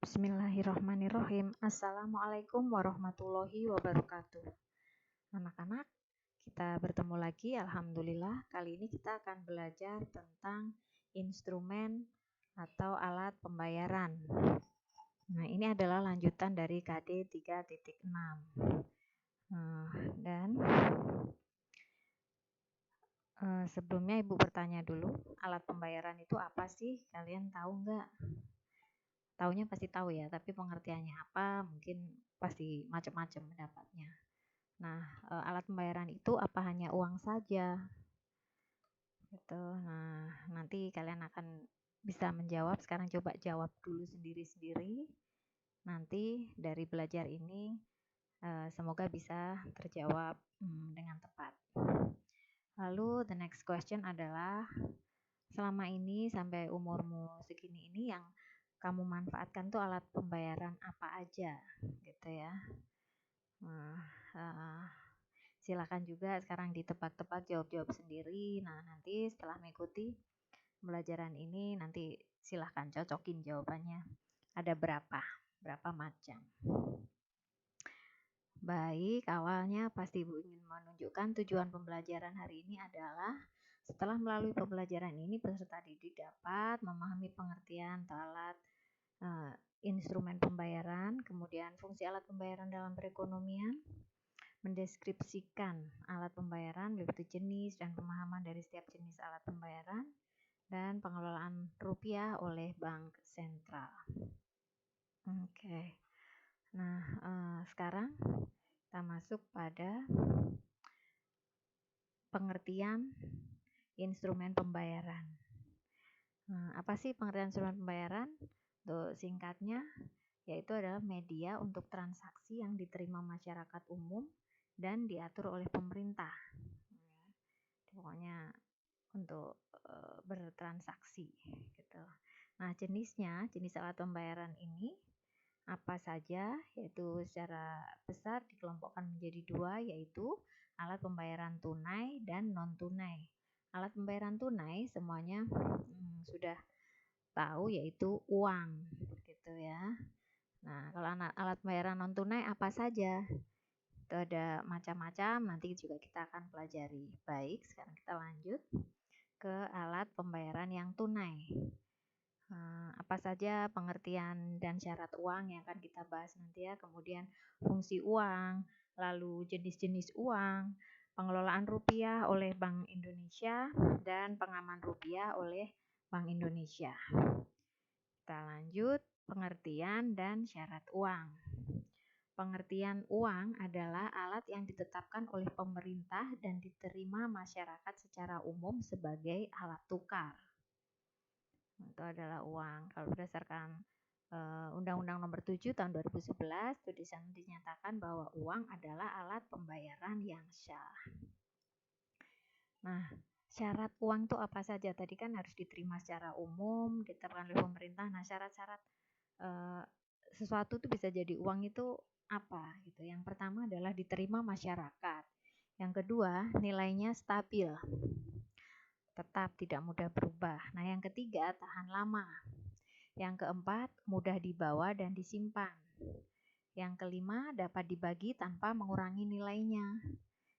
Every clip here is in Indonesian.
Bismillahirrahmanirrahim. Assalamualaikum warahmatullahi wabarakatuh. Anak-anak, kita bertemu lagi. Alhamdulillah, kali ini kita akan belajar tentang instrumen atau alat pembayaran. Nah, ini adalah lanjutan dari KD 3.6. Dan sebelumnya Ibu bertanya dulu, alat pembayaran itu apa sih? Kalian tahu nggak? Taunya pasti tahu ya, tapi pengertiannya apa mungkin pasti macam-macam pendapatnya. Nah, alat pembayaran itu apa hanya uang saja? Gitu. Nah, nanti kalian akan bisa menjawab. Sekarang coba jawab dulu sendiri-sendiri. Nanti dari belajar ini semoga bisa terjawab dengan tepat. Lalu the next question adalah, selama ini sampai umurmu segini ini yang kamu manfaatkan tuh alat pembayaran apa aja gitu ya. Silakan juga sekarang ditebak-tebak, jawab-jawab sendiri. Nah, nanti setelah mengikuti pembelajaran ini nanti silakan cocokin jawabannya. Ada berapa macam. Baik, awalnya pasti Ibu ingin menunjukkan tujuan pembelajaran hari ini adalah setelah melalui pembelajaran ini peserta didik dapat memahami pengertian atau alat instrumen pembayaran, kemudian fungsi alat pembayaran dalam perekonomian, mendeskripsikan alat pembayaran, yaitu jenis dan pemahaman dari setiap jenis alat pembayaran, dan pengelolaan rupiah oleh bank sentral. Oke. Nah, sekarang kita masuk pada pengertian instrumen pembayaran. Apa sih pengertian instrumen pembayaran? Untuk singkatnya, yaitu adalah media untuk transaksi yang diterima masyarakat umum dan diatur oleh pemerintah. Pokoknya untuk bertransaksi gitu. Nah, jenis alat pembayaran ini apa saja, yaitu secara besar dikelompokkan menjadi dua, yaitu alat pembayaran tunai dan non tunai. Alat pembayaran tunai semuanya sudah tahu, yaitu uang gitu ya. Nah, kalau alat pembayaran non tunai apa saja? Itu ada macam-macam, nanti juga kita akan pelajari. Baik, sekarang kita lanjut ke alat pembayaran yang tunai. Apa saja pengertian dan syarat uang yang akan kita bahas nanti ya. Kemudian fungsi uang, lalu jenis-jenis uang, pengelolaan rupiah oleh Bank Indonesia, dan pengaman rupiah oleh Bank Indonesia. Kita lanjut, pengertian dan syarat uang. Pengertian uang adalah alat yang ditetapkan oleh pemerintah dan diterima masyarakat secara umum sebagai alat tukar. Itu adalah uang. Kalau berdasarkan Undang-Undang Nomor 7 tahun 2011, itu di sana dinyatakan bahwa uang adalah alat pembayaran yang syah. Nah, syarat uang itu apa saja? Tadi kan harus diterima secara umum, ditetapkan oleh pemerintah. Nah, syarat-syarat sesuatu itu bisa jadi uang itu apa gitu. Yang pertama adalah diterima masyarakat. Yang kedua, nilainya stabil, tetap tidak mudah berubah. Nah, yang ketiga, tahan lama. Yang keempat, mudah dibawa dan disimpan. Yang kelima, dapat dibagi tanpa mengurangi nilainya.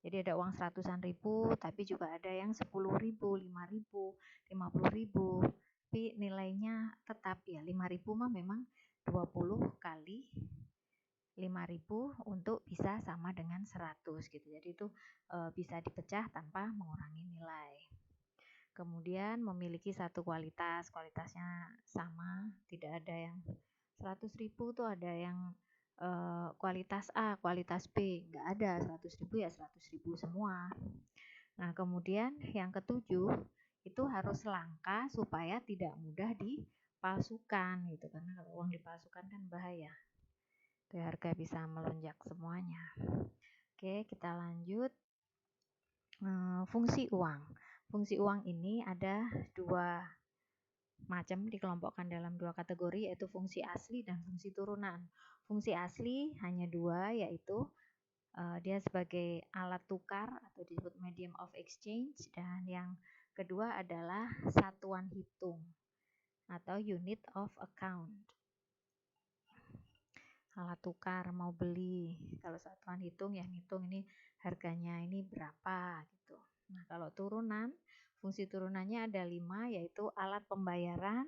Jadi ada uang 100-an ribu, tapi juga ada yang 10.000, 5.000, 50.000. Tapi nilainya tetap ya, 5.000 mah memang 20 kali 5.000 untuk bisa sama dengan 100 gitu. Jadi itu bisa dipecah tanpa mengurangi nilai. Kemudian memiliki satu kualitasnya sama, tidak ada yang 100.000 tuh ada yang kualitas A, kualitas B, nggak ada. 100.000 ya 100.000 semua. Nah, kemudian yang ketujuh, itu harus langka supaya tidak mudah dipalsukan gitu, karena kalau uang dipalsukan kan bahaya. Itu harga bisa melonjak semuanya. Oke, kita lanjut. Fungsi uang. Fungsi uang ini ada dua macam, dikelompokkan dalam dua kategori, yaitu fungsi asli dan fungsi turunan. Fungsi asli hanya dua, yaitu dia sebagai alat tukar atau disebut medium of exchange, dan yang kedua adalah satuan hitung atau unit of account. alat tukar mau beli. Kalau satuan hitung ya hitung ini harganya ini berapa gitu. Nah, kalau turunan, fungsi turunannya ada 5, yaitu alat pembayaran,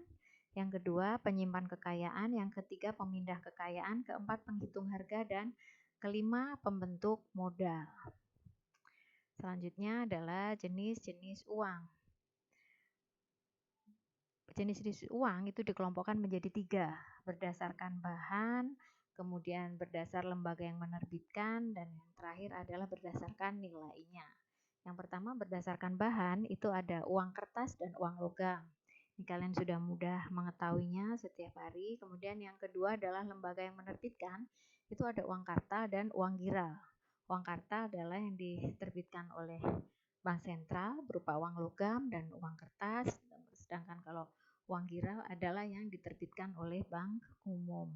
yang kedua penyimpan kekayaan, yang ketiga pemindah kekayaan, keempat penghitung harga, dan kelima pembentuk modal. Selanjutnya adalah jenis-jenis uang. Jenis-jenis uang itu dikelompokkan menjadi 3, berdasarkan bahan, kemudian berdasar lembaga yang menerbitkan, dan yang terakhir adalah berdasarkan nilainya. Yang pertama berdasarkan bahan itu ada uang kertas dan uang logam. Ini kalian sudah mudah mengetahuinya setiap hari. Kemudian yang kedua adalah lembaga yang menerbitkan, itu ada uang kartal dan uang giral. Uang kartal adalah yang diterbitkan oleh Bank Sentral berupa uang logam dan uang kertas, sedangkan kalau uang giral adalah yang diterbitkan oleh bank umum.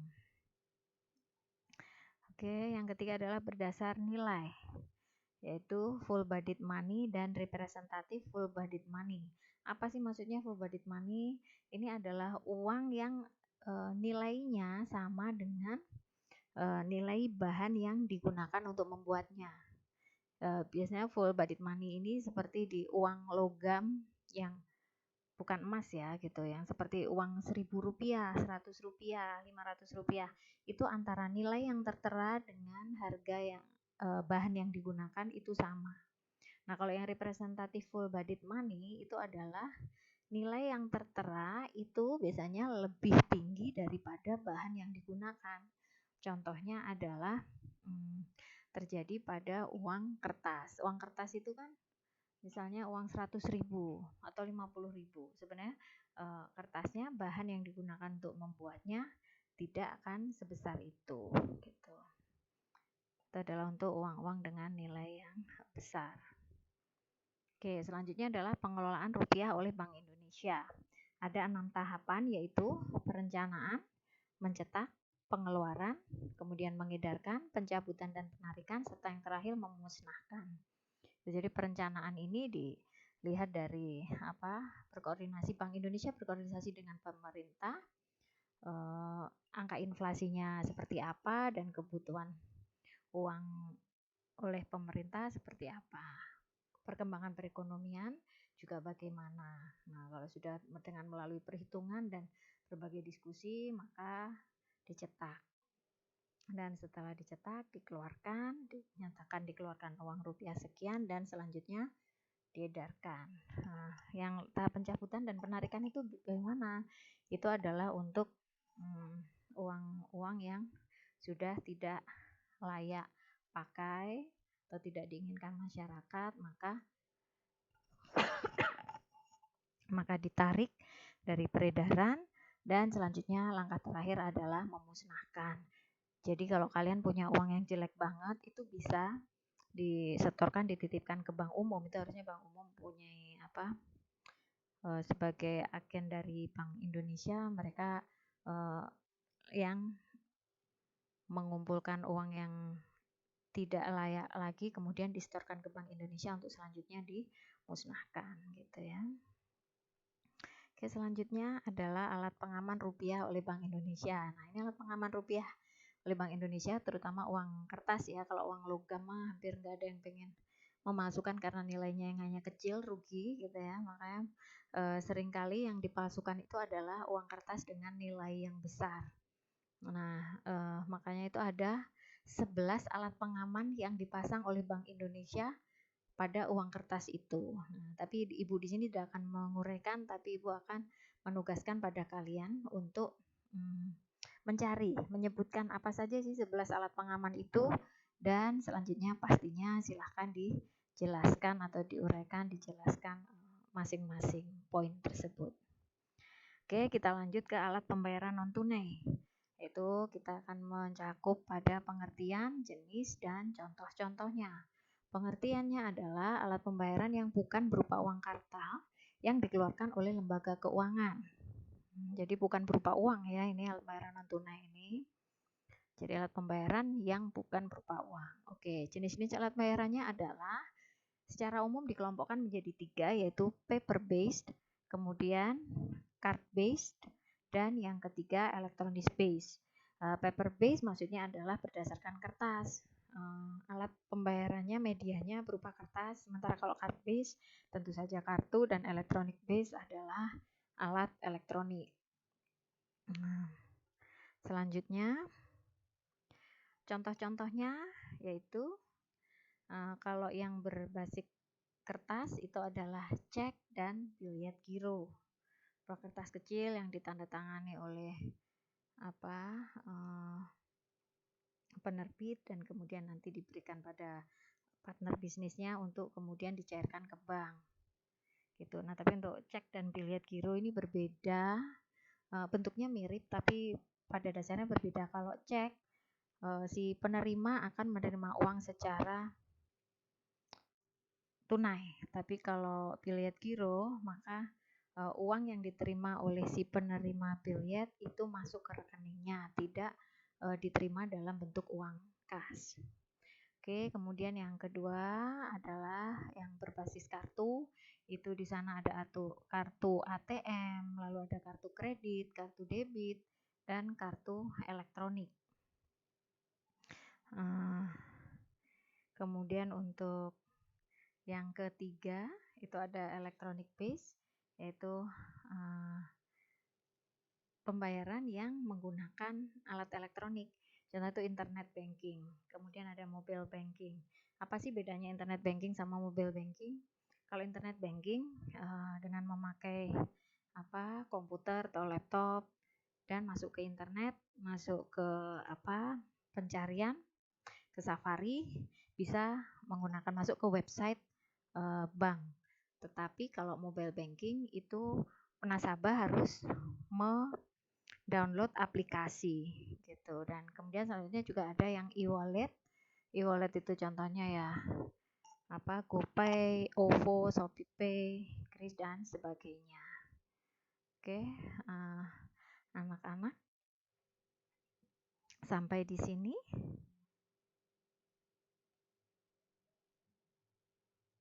Oke, yang ketiga adalah berdasar nilai, yaitu full bodied money dan representative full bodied money. Apa sih maksudnya full bodied money? Ini adalah uang yang nilainya sama dengan nilai bahan yang digunakan untuk membuatnya. Biasanya full bodied money ini seperti di uang logam yang bukan emas ya gitu, yang seperti uang Rp1.000, Rp100, Rp500, itu antara nilai yang tertera dengan harga yang bahan yang digunakan itu sama. Nah, kalau yang representative full bodied money itu adalah nilai yang tertera itu biasanya lebih tinggi daripada bahan yang digunakan. Contohnya adalah terjadi pada uang kertas. Uang kertas itu kan misalnya uang 100.000 atau 50.000. Sebenarnya kertasnya, bahan yang digunakan untuk membuatnya tidak akan sebesar itu gitu. Itu adalah untuk uang-uang dengan nilai yang besar. Oke, selanjutnya adalah pengelolaan rupiah oleh Bank Indonesia. Ada 6 tahapan, yaitu perencanaan, mencetak, pengeluaran, kemudian mengedarkan, pencabutan dan penarikan, serta yang terakhir memusnahkan. Jadi perencanaan ini dilihat dari berkoordinasi, Bank Indonesia berkoordinasi dengan pemerintah, angka inflasinya seperti apa dan kebutuhan uang oleh pemerintah seperti apa, perkembangan perekonomian juga bagaimana. Nah, kalau sudah dengan melalui perhitungan dan berbagai diskusi, maka dicetak. Dan setelah dicetak, dikeluarkan, dinyatakan dikeluarkan uang rupiah sekian, dan selanjutnya diedarkan. Nah, yang tahap pencabutan dan penarikan itu bagaimana? Itu adalah untuk uang-uang yang sudah tidak layak pakai atau tidak diinginkan masyarakat, maka ditarik dari peredaran, dan selanjutnya langkah terakhir adalah memusnahkan. Jadi kalau kalian punya uang yang jelek banget, itu bisa disetorkan, dititipkan ke bank umum. Itu harusnya bank umum punya sebagai agen dari Bank Indonesia, mereka yang mengumpulkan uang yang tidak layak lagi kemudian disetorkan ke Bank Indonesia untuk selanjutnya dimusnahkan gitu ya. Oke, selanjutnya adalah alat pengaman rupiah oleh Bank Indonesia. Nah, ini alat pengaman rupiah oleh Bank Indonesia, terutama uang kertas ya. Kalau uang logam mah hampir nggak ada yang pengen memasukkan karena nilainya yang hanya kecil, rugi gitu ya. Makanya seringkali yang dipalsukan itu adalah uang kertas dengan nilai yang besar. Nah, makanya itu ada 11 alat pengaman yang dipasang oleh Bank Indonesia pada uang kertas itu. Nah, tapi Ibu di sini tidak akan menguraikan, tapi Ibu akan menugaskan pada kalian untuk mencari, menyebutkan apa saja sih 11 alat pengaman itu, dan selanjutnya pastinya silahkan dijelaskan atau diuraikan, dijelaskan masing-masing poin tersebut. Oke, kita lanjut ke alat pembayaran non-tunai. Itu kita akan mencakup pada pengertian, jenis, dan contoh-contohnya. Pengertiannya adalah alat pembayaran yang bukan berupa uang kartal yang dikeluarkan oleh lembaga keuangan. Jadi bukan berupa uang ya, ini alat pembayaran non-tunai ini. Jadi alat pembayaran yang bukan berupa uang. Oke, jenis-jenis alat pembayarannya adalah secara umum dikelompokkan menjadi 3, yaitu paper-based, kemudian card-based, dan yang ketiga electronic based. Paper based maksudnya adalah berdasarkan kertas. Alat pembayarannya medianya berupa kertas, sementara kalau card based tentu saja kartu, dan electronic based adalah alat elektronik. Selanjutnya contoh-contohnya yaitu kalau yang berbasis kertas itu adalah cek dan biliet giro. Kertas kecil yang ditandatangani oleh penerbit dan kemudian nanti diberikan pada partner bisnisnya untuk kemudian dicairkan ke bank. Gitu. Nah, tapi untuk cek dan biliet giro ini berbeda, bentuknya mirip tapi pada dasarnya berbeda. Kalau cek, si penerima akan menerima uang secara tunai, tapi kalau biliet giro maka uang yang diterima oleh si penerima biliet itu masuk ke rekeningnya, tidak diterima dalam bentuk uang kas. Oke, kemudian yang kedua adalah yang berbasis kartu. Itu di sana ada kartu ATM, lalu ada kartu kredit, kartu debit, dan kartu elektronik. Kemudian untuk yang ketiga itu ada electronic base, yaitu pembayaran yang menggunakan alat elektronik. Contoh itu internet banking. Kemudian ada mobile banking. Apa sih bedanya internet banking sama mobile banking? Kalau internet banking dengan memakai komputer atau laptop dan masuk ke internet, masuk ke pencarian, ke Safari, bisa menggunakan masuk ke website bank. Tetapi kalau mobile banking itu nasabah harus download aplikasi gitu. Dan kemudian selanjutnya juga ada yang e-wallet. E-wallet itu contohnya ya GoPay, OVO, ShopeePay, Kris dan sebagainya. Oke, anak-anak sampai di sini